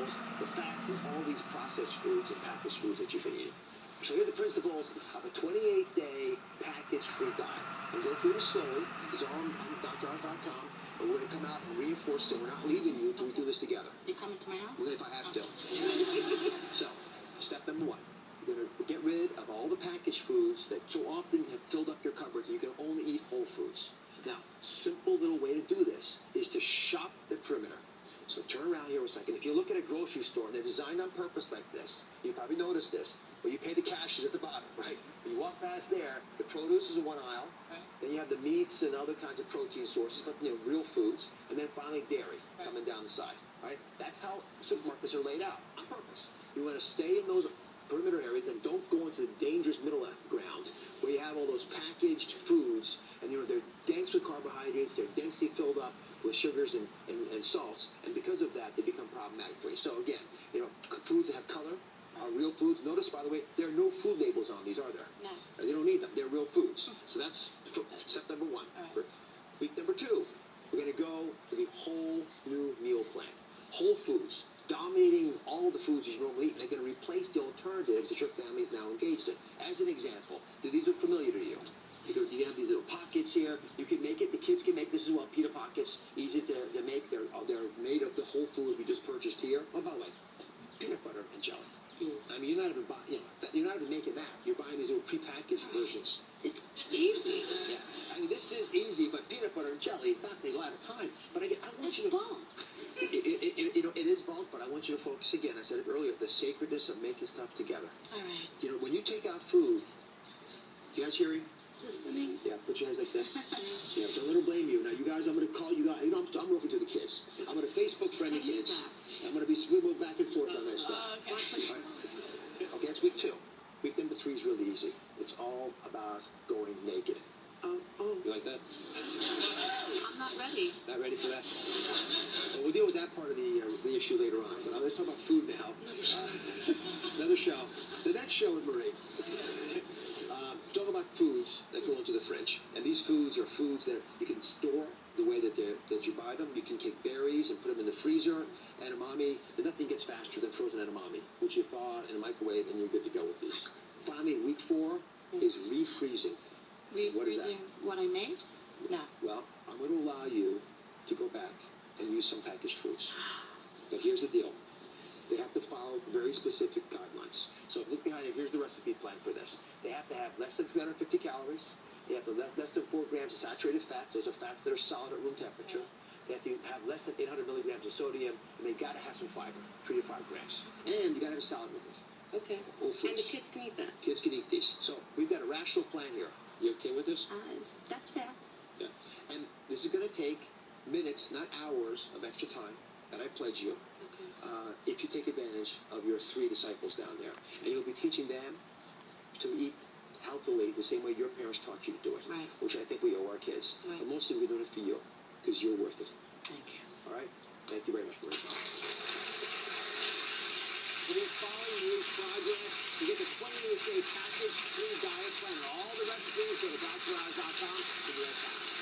oils, the fats, and all these processed foods and packaged foods that you've been eating. So here are the principles of a 28-day package-free diet. I'm going through this slowly. It's on DrOz.com. But we're going to come out and reinforce so we're not leaving you until we do this together. You coming to my house? If I have to. So, step number one. You're going to get rid of all the packaged foods that so often have filled up your cupboards. You can only eat whole foods. Now, simple little way to do this is to shop the perimeter. So turn around here a second. If you look at a grocery store, and they're designed on purpose like this, you probably noticed this, but you pay the cashiers at the bottom, right? When you walk past there, the produce is in one aisle, then you have the meats and other kinds of protein sources, but real foods, and then finally dairy coming down the side, right? That's how supermarkets are laid out on purpose. You want to stay in those perimeter areas and don't go into the dangerous middle ground where you have all those packaged foods and they're dense with carbohydrates, they're densely filled up with sugars and salts, and because of that they become problematic for you. So again, foods that have color are real foods. Notice, by the way, there are no food labels on these, are there? No. They don't need them. They're real foods. So that's step number one. Right. Week number two, we're going to go to the whole new meal plan. Whole foods, dominating all the foods you normally eat, and they're going to replace the alternatives that your family is now engaged in. As an example, do these look familiar to you? You have these little pockets here. You can make it. The kids can make this as well. Pita pockets, easy to make. They're made of the whole foods we just purchased here. Oh, by the way, peanut butter and jelly. I mean, you're not even making that. You're buying these little prepackaged versions. It's easy. Yeah, I mean, this is easy, but peanut butter and jelly, it's not a lot of time. But again, I want you to bulk. It is bulk, but I want you to focus again. I said it earlier, the sacredness of making stuff together. All right. When you take out food, you guys hearing? Listening. Yeah, put your hands like this. Yeah, don't let them blame you. Now, you guys, I'm going to call you guys. I'm working through the kids. I'm going to Facebook friend the kids. I'm going to be swimming back and forth on that stuff. Okay. All right. Okay, that's week 2. Week number 3 is really easy. It's all about going naked. Oh. You like that? I'm not ready. Not ready for that? Well, we'll deal with that part of the issue later on. But let's talk about food now. Another show. The next show with Marie. Talk about foods that go into the fridge. And these foods are foods that you can store the way that you buy them. You can take berries and put them in the freezer. Edamame, nothing gets faster than frozen edamame, which you thaw in a microwave and you're good to go with these. Finally, week 4 is refreezing. Refreezing what I made? No. Well, I'm going to allow you to go back and use some packaged foods. But here's the deal. They have to follow very specific guidelines. So if you look behind it, here's the recipe plan for this. They have to have less than 350 calories. They have to have less than 4 grams of saturated fats. Those are fats that are solid at room temperature. They have to have less than 800 milligrams of sodium, and they got to have some fiber, 3 to 5 grams. And you got to have a salad with it. Okay. Whole foods. And the kids can eat that? Kids can eat these. So we've got a rational plan here. You okay with this? That's fair. Yeah. And this is going to take minutes, not hours, of extra time that I pledge you. Okay. If you take advantage of your 3 disciples down there. And you'll be teaching them to eat healthily the same way your parents taught you to do it. Right. Which I think we owe our kids. Right. But mostly we're doing it for you, because you're worth it. Thank you. All right? Thank you very much, Marie. We'll be following Marie's progress. You get the 28-day package free diet plan and all the recipes. Go to DrOz.com. We'll be right back.